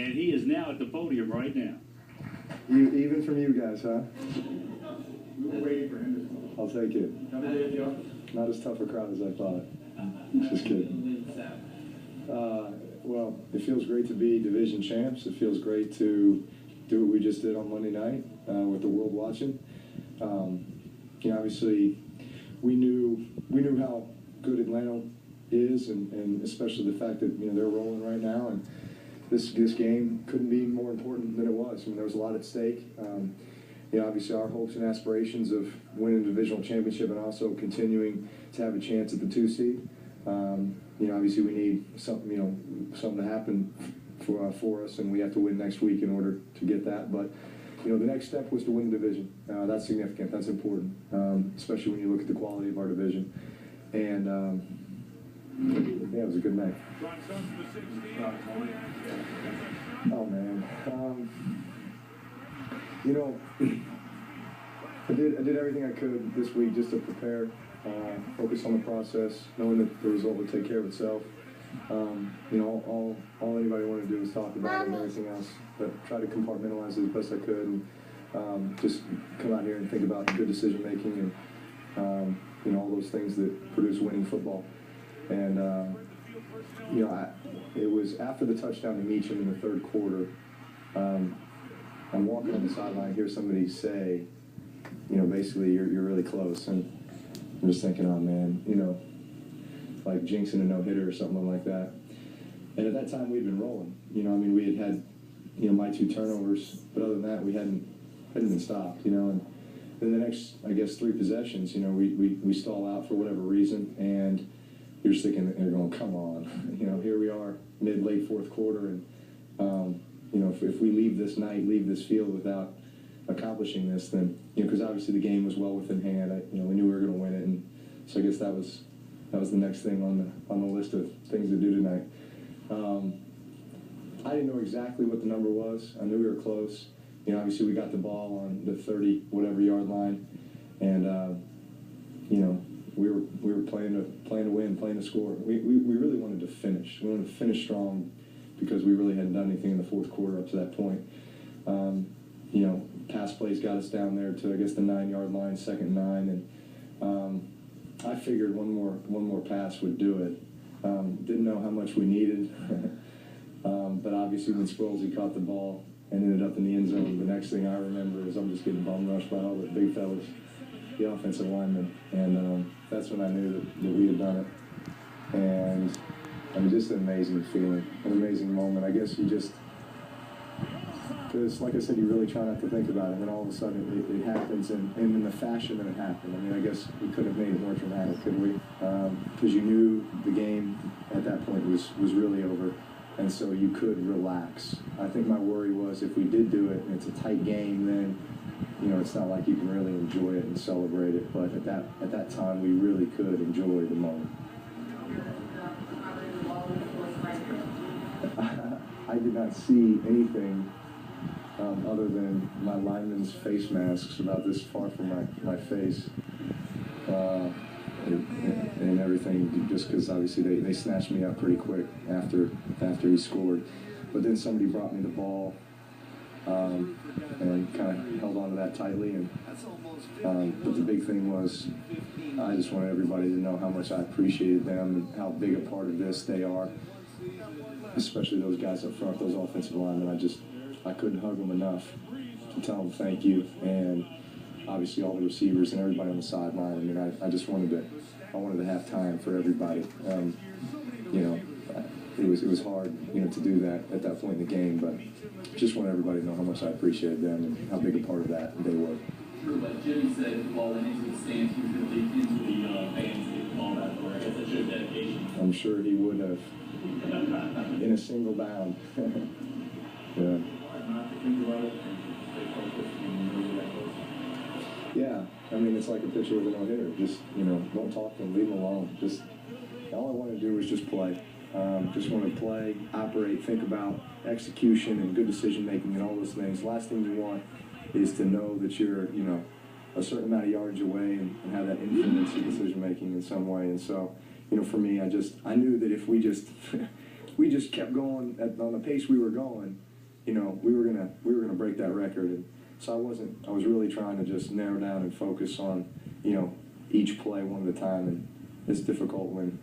and he is now at the podium right now. Even from you guys, huh? We were waiting for him. I'll take it. Not as tough a crowd as I thought. Just kidding. Well, it feels great to be division champs. It feels great to do what we just did on Monday night with the world watching. Obviously, we knew how good Atlanta is, and especially the fact that they're rolling right now, and this game couldn't be more important than it was. There was a lot at stake. Obviously our hopes and aspirations of winning the divisional championship and also continuing to have a chance at the 2 seed. Obviously we need something to happen for us, and we have to win next week in order to get that. But the next step was to win the division. That's significant. That's important, especially when you look at the quality of our division. And yeah, it was a good night. Oh man. I did everything I could this week just to prepare, focus on the process, knowing that the result would take care of itself. All anybody wanted to do was talk about it and everything else, but try to compartmentalize it as best I could, and just come out here and think about good decision making and all those things that produce winning football. And it was after the touchdown to Meacham in the third quarter. I'm walking on the sideline, I hear somebody say, basically you're really close, and I'm just thinking, oh man, like jinxing a no-hitter or something like that. And at that time we'd been rolling. We had my 2 turnovers, but other than that we hadn't been stopped. And then the next, I guess, 3 possessions, we stall out for whatever reason, and you're just thinking, you're going, come on, here we are, late fourth quarter, and if we leave this field without accomplishing this, then because obviously the game was well within hand. We knew we were going to win it, and so I guess that was the next thing on the list of things to do tonight. I didn't know exactly what the number was. I knew we were close. Obviously we got the ball on the 30 whatever yard line, and we were playing to win, playing to score. We really wanted to finish. We wanted to finish strong, because we really hadn't done anything in the fourth quarter up to that point. Pass plays got us down there to, I guess, the 9-yard line, 2nd and 9, and I figured one more pass would do it. Didn't know how much we needed, but obviously when Sproulsy caught the ball and ended up in the end zone, the next thing I remember is I'm just getting bum rushed by all the big fellas, the offensive linemen, and that's when I knew that we had done it. And just an amazing feeling, an amazing moment. I guess because like I said, you really try not to think about it, and then all of a sudden it happens, and in the fashion that it happened. I guess we couldn't have made it more dramatic, could we? Because you knew the game at that point was really over, and so you could relax. I think my worry was if we did do it and it's a tight game, then it's not like you can really enjoy it and celebrate it. But at that time, we really could enjoy the moment. I did not see anything other than my linemen's face masks about this far from my face, and everything, just because obviously they snatched me up pretty quick after he scored. But then somebody brought me the ball, and kind of held on to that tightly. And but the big thing was, I just wanted everybody to know how much I appreciated them and how big a part of this they are, especially those guys up front, those offensive linemen. I couldn't hug them enough to tell them thank you, and obviously all the receivers and everybody on the sideline. I just wanted to have time for everybody. It was hard, to do that at that point in the game, but just want everybody to know how much I appreciated them and how big a part of that they were. Like Jimmy said, the ball went into the stands, he was going to leak into the fans to get the ball back for it. I guess that showed dedication. I'm sure he would have, in a single bound. Yeah. Yeah, it's like a pitcher with a no-hitter. Just, don't talk to him, leave him alone. All I want to do is just play. Just want to play, operate, think about execution and good decision-making and all those things. Last thing you want is to know that you're, a certain amount of yards away and have that influence in decision-making in some way. And so, for me, I knew that if we just kept going on the pace we were going, you know, we were gonna break that record. And so I was really trying to just narrow down and focus on, you know, each play one at a time. And it's difficult when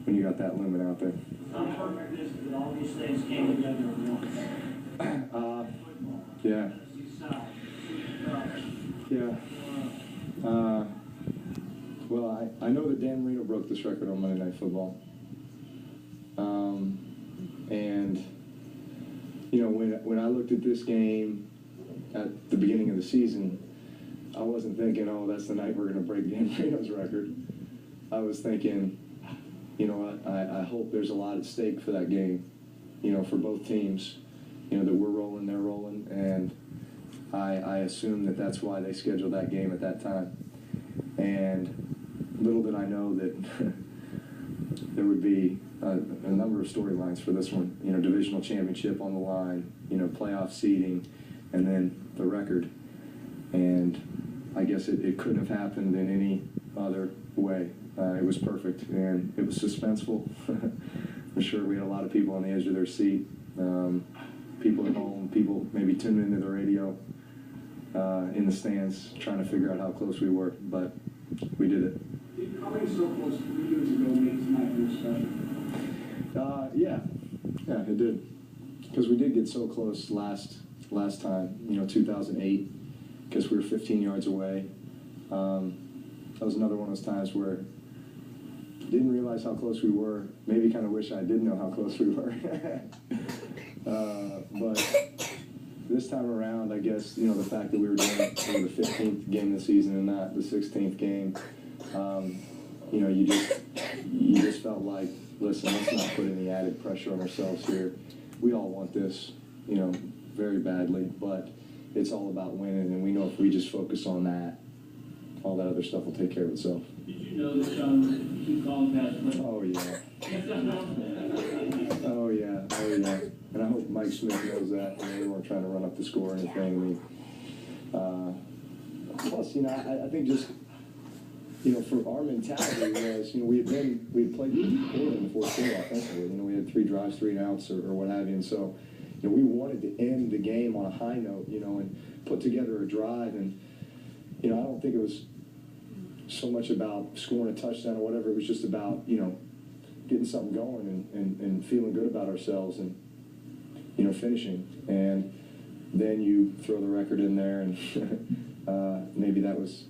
you got that limit out there. How perfect is it that all these things came together in one? Yeah. Yeah. Well, I know that Dan Marino broke this record on Monday Night Football. And, you know, when I looked at this game at the beginning of the season, I wasn't thinking, oh, that's the night we're going to break Dan Marino's record. I was thinking, you know what, I hope there's a lot at stake for that game, you know, for both teams, you know, that we're rolling, they're rolling, and I assume that that's why they scheduled that game at that time. And little did I know that there would be a number of storylines for this one, you know, divisional championship on the line, you know, playoff seeding, and then the record. And I guess it couldn't have happened in any other way. It was perfect, and it was suspenseful. I'm sure we had a lot of people on the edge of their seat, people at home, people maybe tuning into the radio, in the stands, trying to figure out how close we were, but we did it. Coming so close 3 years ago made tonight feel special. Yeah, it did. Because we did get so close last time, you know, 2008, because we were 15 yards away. That was another one of those times where I didn't realize how close we were. Maybe kind of wish I did know how close we were. But this time around, I guess, you know, the fact that we were doing the 15th game of the season and not the 16th game, you know, you just felt like, listen, let's not put any added pressure on ourselves here. We all want this, you know, very badly, but it's all about winning, and we know if we just focus on that, all that other stuff will take care of itself. Did you know that Sean keep calling past play? Oh, yeah. Oh, yeah. And I hope Mike Smith knows that. You know, we weren't trying to run up the score or anything. Plus, you know, I think just, you know, for our mentality was, you know, we had played poorly in the fourth quarter offensively. You know, we had 3 drives, 3 and outs, or what have you. And so, you know, we wanted to end the game on a high note, you know, and put together a drive. And, you know, I don't think it was so much about scoring a touchdown or whatever. It was just about, you know, getting something going and feeling good about ourselves and, you know, finishing. And then you throw the record in there, and maybe that was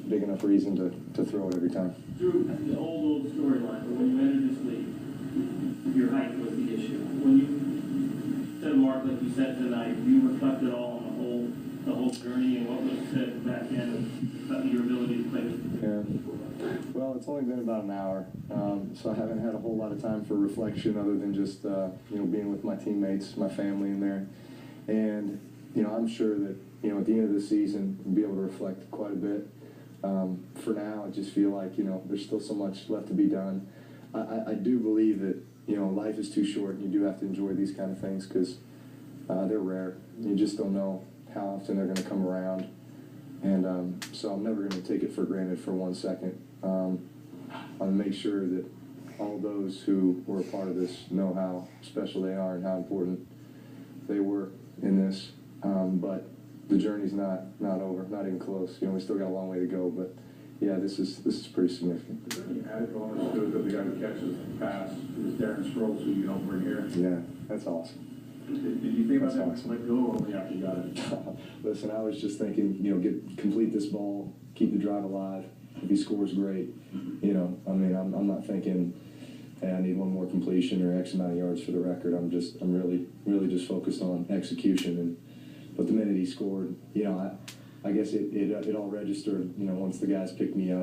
big enough reason to throw it every time. Drew, the old storyline, but when you entered this league, your height was the issue. When you said, Mark, like you said tonight, you reflected all on the whole journey and what was said back then about your ability to play. Yeah. Well, it's only been about an hour, so I haven't had a whole lot of time for reflection other than just, you know, being with my teammates, my family in there. And, you know, I'm sure that, you know, at the end of the season, we'll be able to reflect quite a bit. For now, I just feel like, you know, there's still so much left to be done. I do believe that, you know, life is too short, and you do have to enjoy these kind of things because they're rare. You just don't know how often they're going to come around. And so I'm never going to take it for granted for 1 second. I want to make sure that all those who were a part of this know how special they are and how important they were in this. But the journey's not over, not even close. You know, we still got a long way to go. But yeah, this is pretty significant. Is there any added bonus to it that the guy who catches the pass is Darren Sproles, who you don't bring here? Yeah, that's awesome. Did you think about That's that? awesome. Let go only after you got it. Listen, I was just thinking, you know, complete this ball, keep the drive alive. If he scores, great. You know, I mean, I'm not thinking, hey, I need one more completion or X amount of yards for the record. I'm really just focused on execution. But the minute he scored, you know, I guess it all registered, you know, once the guys picked me up.